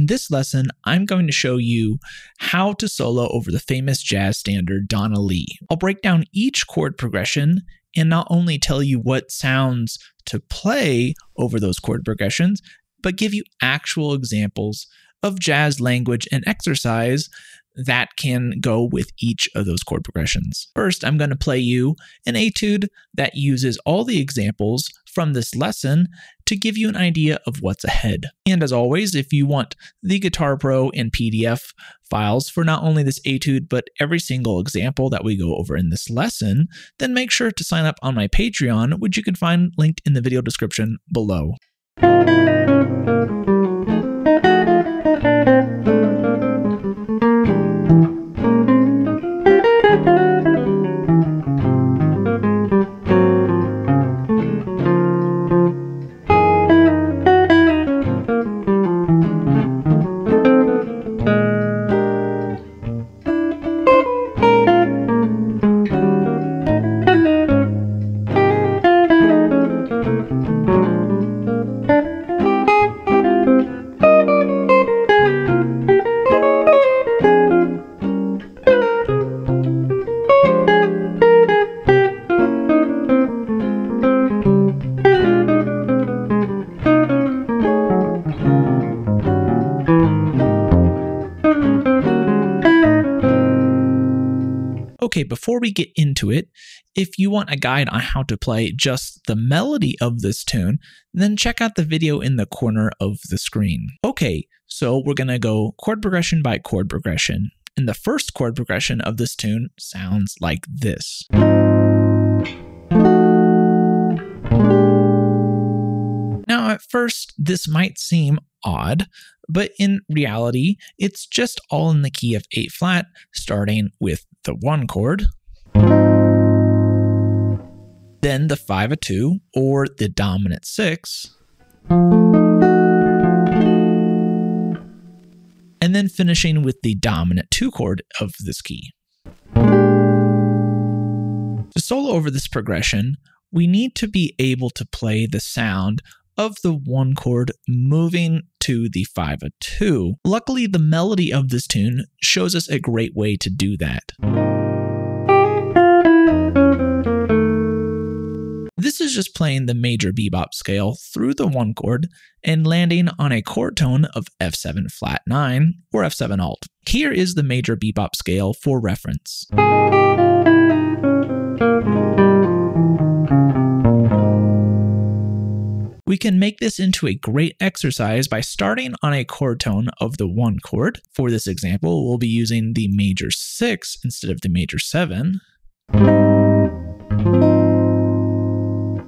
In this lesson, I'm going to show you how to solo over the famous jazz standard Donna Lee. I'll break down each chord progression and not only tell you what sounds to play over those chord progressions, but give you actual examples of jazz language and exercise that can go with each of those chord progressions. First, I'm going to play you an etude that uses all the examples from this lesson to give you an idea of what's ahead. And as always, if you want the Guitar Pro and PDF files for not only this etude, but every single example that we go over in this lesson, then make sure to sign up on my Patreon, which you can find linked in the video description below. Okay, before we get into it, if you want a guide on how to play just the melody of this tune, then check out the video in the corner of the screen. Okay, so we're going to go chord progression by chord progression. And the first chord progression of this tune sounds like this. Now, at first, this might seem odd, but in reality, it's just all in the key of 8 flat, starting with the 1 chord, then the 5/2 or the dominant 6, and then finishing with the dominant 2 chord of this key. To solo over this progression, we need to be able to play the sound of the 1 chord moving to the 5/2. Luckily, the melody of this tune shows us a great way to do that. This is just playing the major bebop scale through the 1 chord and landing on a chord tone of F7 flat 9 or F7 alt. Here is the major bebop scale for reference. We can make this into a great exercise by starting on a chord tone of the 1 chord. For this example, we'll be using the major 6 instead of the major 7.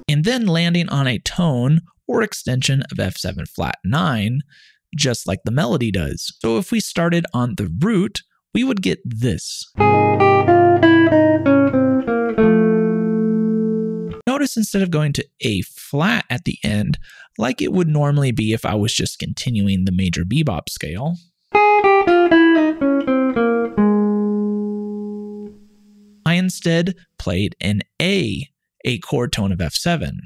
And then landing on a tone or extension of F7 flat 9, just like the melody does. So if we started on the root, we would get this. Notice instead of going to A flat at the end, like it would normally be if I was just continuing the major bebop scale, I instead played an A chord tone of F7.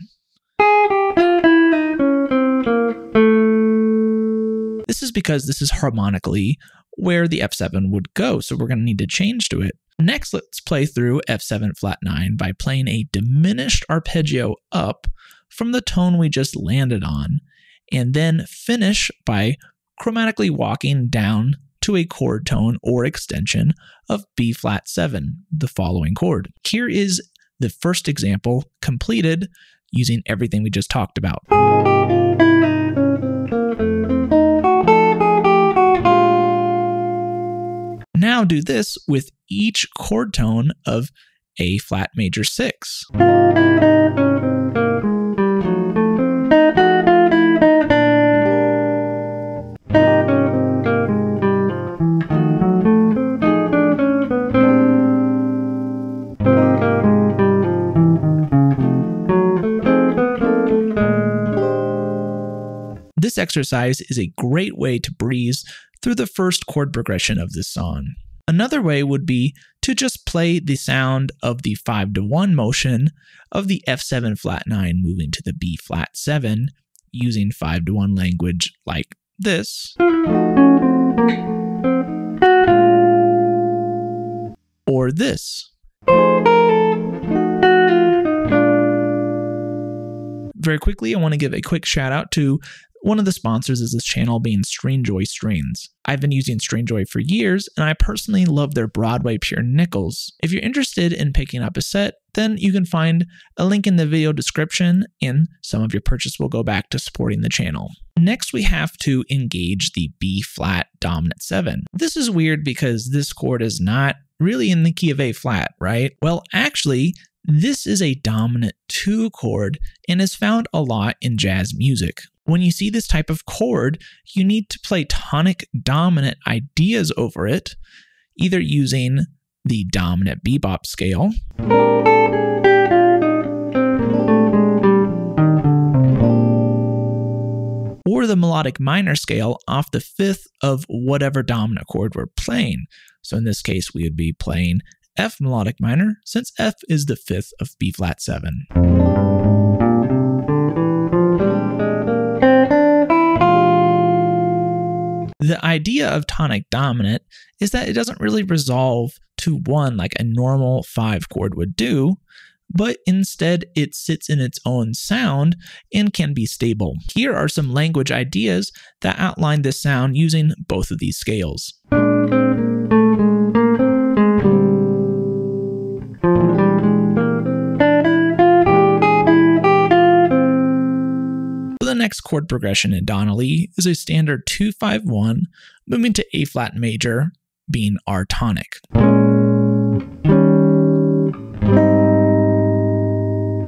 This is because this is harmonically where the F7 would go, so we're going to need to change to it. Next, let's play through F7 flat 9 by playing a diminished arpeggio up from the tone we just landed on, and then finish by chromatically walking down to a chord tone or extension of B flat 7, the following chord. Here is the first example completed using everything we just talked about. Now do this with each chord tone of A flat major 6. This exercise is a great way to breeze through the first chord progression of this song. Another way would be to just play the sound of the 5-to-1 motion of the F7 flat 9 moving to the B flat 7 using 5-to-1 language like this. or this. Very quickly, I want to give a quick shout out to one of the sponsors of this channel, being Stringjoy Strings. I've been using Stringjoy for years, and I personally love their Broadway pure nickels. If you're interested in picking up a set, then you can find a link in the video description, and some of your purchase will go back to supporting the channel. Next, we have to engage the B flat dominant 7. This is weird because this chord is not really in the key of A flat, right? Well, actually, this is a dominant 2 chord and is found a lot in jazz music. When you see this type of chord, you need to play tonic dominant ideas over it, either using the dominant bebop scale, or the melodic minor scale off the 5th of whatever dominant chord we're playing. So in this case, we would be playing F melodic minor, since F is the 5th of B flat 7. The idea of tonic dominant is that it doesn't really resolve to 1 like a normal 5 chord would do, but instead it sits in its own sound and can be stable. Here are some language ideas that outline this sound using both of these scales. The next chord progression in Donna Lee is a standard 2-5-1, moving to A flat major, being our tonic.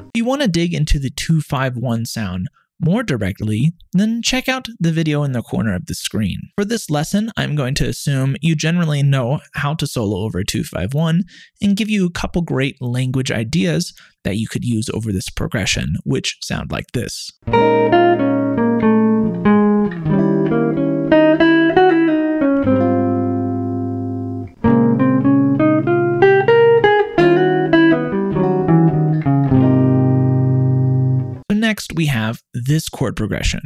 If you want to dig into the 2-5-1 sound more directly, then check out the video in the corner of the screen. For this lesson, I'm going to assume you generally know how to solo over a 2-5-1 and give you a couple great language ideas that you could use over this progression, which sound like this. Next, we have this chord progression.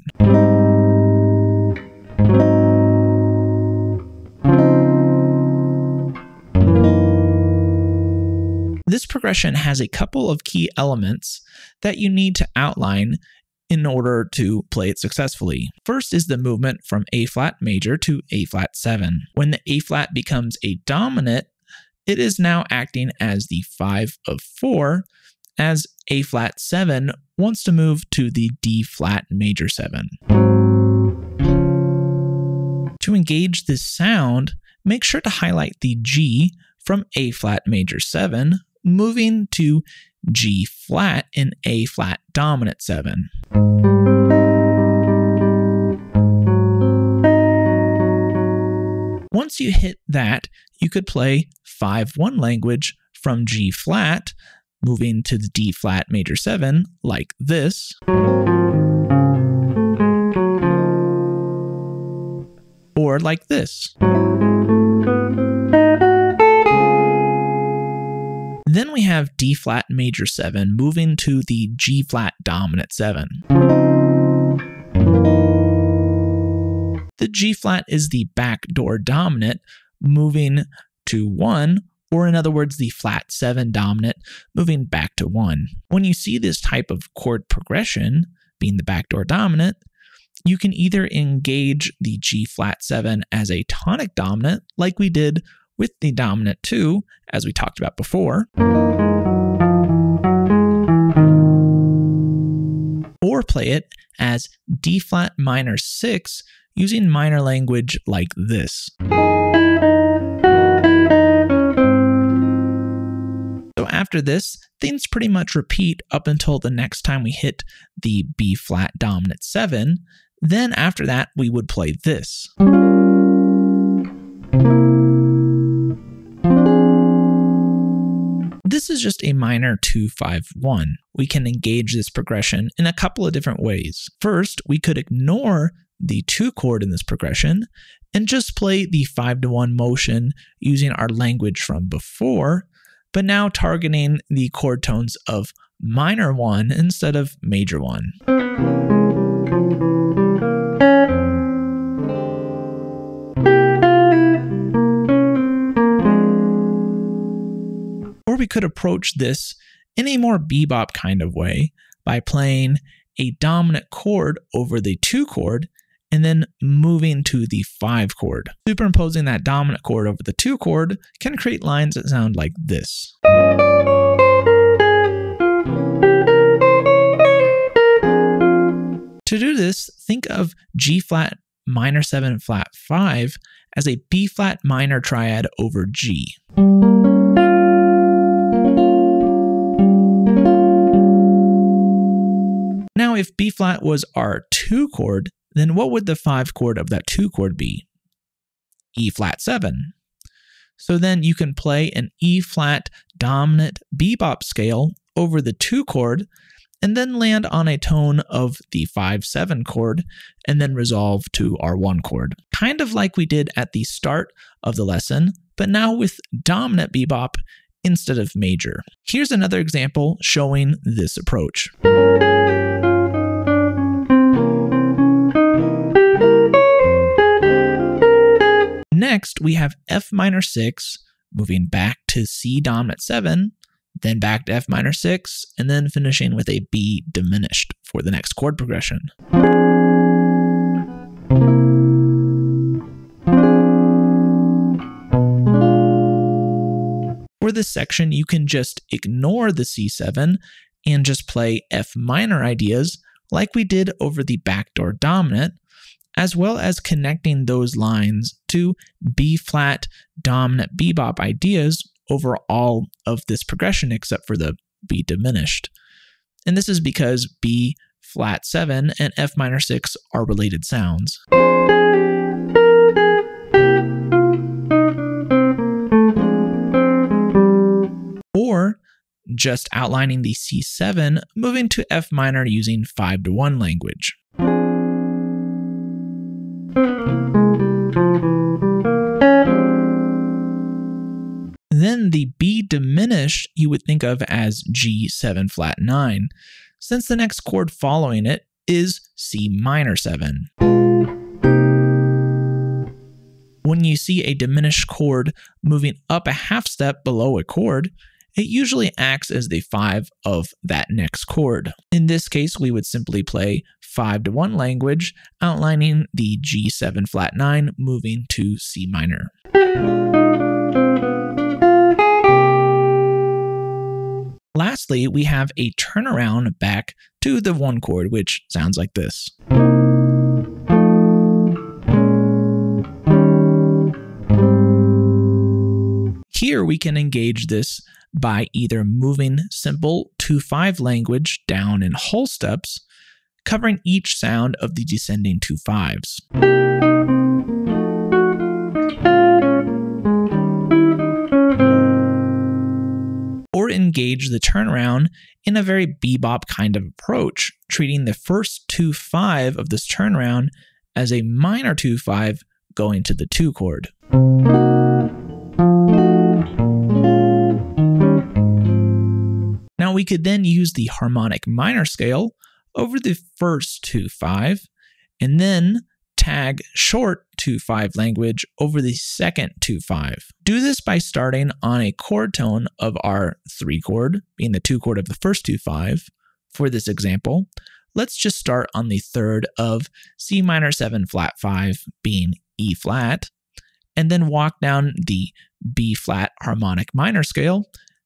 This progression has a couple of key elements that you need to outline in order to play it successfully. First is the movement from A flat major to A flat 7. When the A flat becomes a dominant, it is now acting as the 5 of 4, as A flat 7 wants to move to the D flat major 7. To engage this sound, make sure to highlight the G from A flat major 7, moving to G flat in A flat dominant 7. Once you hit that, you could play 5-1 language from G flat, moving to the D flat major 7 like this. Or like this. Then we have D flat major 7 moving to the G flat dominant 7. The G flat is the backdoor dominant moving to 1, or in other words, the flat 7 dominant moving back to 1. When you see this type of chord progression, being the backdoor dominant, you can either engage the G flat 7 as a tonic dominant, like we did with the dominant 2, as we talked about before, or play it as D flat minor 6 using minor language like this. After this, things pretty much repeat up until the next time we hit the B flat dominant 7. Then after that, we would play this. This is just a minor 2-5-1. We can engage this progression in a couple of different ways. First, we could ignore the 2 chord in this progression and just play the 5-1 motion using our language from before, but now targeting the chord tones of minor 1 instead of major 1. we could approach this in a more bebop kind of way by playing a dominant chord over the 2 chord and then moving to the 5 chord. Superimposing that dominant chord over the 2 chord can create lines that sound like this. To do this, think of G flat minor 7 flat 5 as a B flat minor triad over G. Now, if B flat was our 2 chord, then what would the 5 chord of that 2 chord be? E flat 7. So then you can play an E flat dominant bebop scale over the 2 chord and then land on a tone of the 5-7 chord and then resolve to our 1 chord. Kind of like we did at the start of the lesson, but now with dominant bebop instead of major. Here's another example showing this approach. Next, we have F minor 6, moving back to C dominant 7, then back to F minor 6, and then finishing with a B diminished for the next chord progression. For this section, you can just ignore the C7 and just play F minor ideas like we did over the backdoor dominant, as well as connecting those lines to B flat dominant bebop ideas over all of this progression except for the B diminished. And this is because B flat 7 and F minor 6 are related sounds. Or just outlining the C7, moving to F minor using 5-1 language. Then the B diminished you would think of as G7 flat 9, since the next chord following it is C minor 7. When you see a diminished chord moving up a half step below a chord, it usually acts as the 5 of that next chord. In this case, we would simply play 5-1 language, outlining the G7 flat 9 moving to C minor. Lastly, we have a turnaround back to the 1 chord, which sounds like this. Here we can engage this by either moving simple 2-5 language down in whole steps, covering each sound of the descending 2-5s. Or engage the turnaround in a very bebop kind of approach, treating the first 2-5 of this turnaround as a minor 2-5 going to the 2 chord. Now we could then use the harmonic minor scale over the first 2-5 and then tag short 2-5 language over the second 2-5. Do this by starting on a chord tone of our 3 chord, being the 2 chord of the first 2-5. For this example, let's just start on the third of C minor 7 flat 5, being E flat, and then walk down the B flat harmonic minor scale,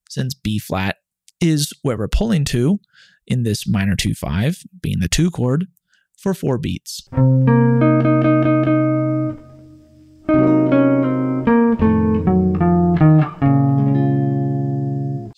since B flat is where we're pulling to in this minor 2-5, being the 2 chord, for 4 beats.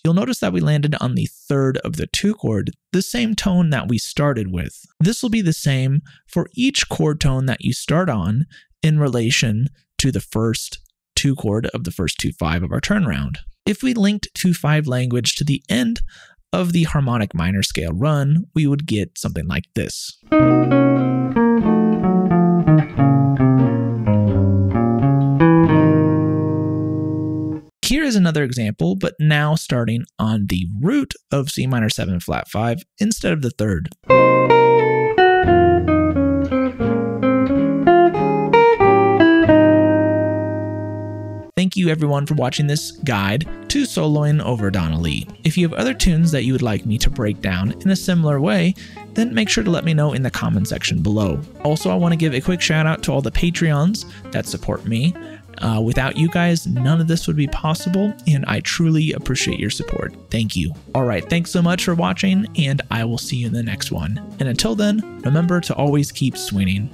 You'll notice that we landed on the third of the 2 chord, the same tone that we started with. This will be the same for each chord tone that you start on in relation to the first 2 chord of the first 2-5 of our turnaround. If we linked 2-5 language to the end of the harmonic minor scale run, we would get something like this. Here is another example, but now starting on the root of C minor 7 flat 5 instead of the third. Thank thank you everyone for watching this guide to soloing over Donna Lee. If you have other tunes that you would like me to break down in a similar way, then make sure to let me know in the comment section below. Also, I want to give a quick shout out to all the Patreons that support me. Without you guys, none of this would be possible, and I truly appreciate your support. Thank you. Alright, thanks so much for watching, and I will see you in the next one. And until then, remember to always keep swinging.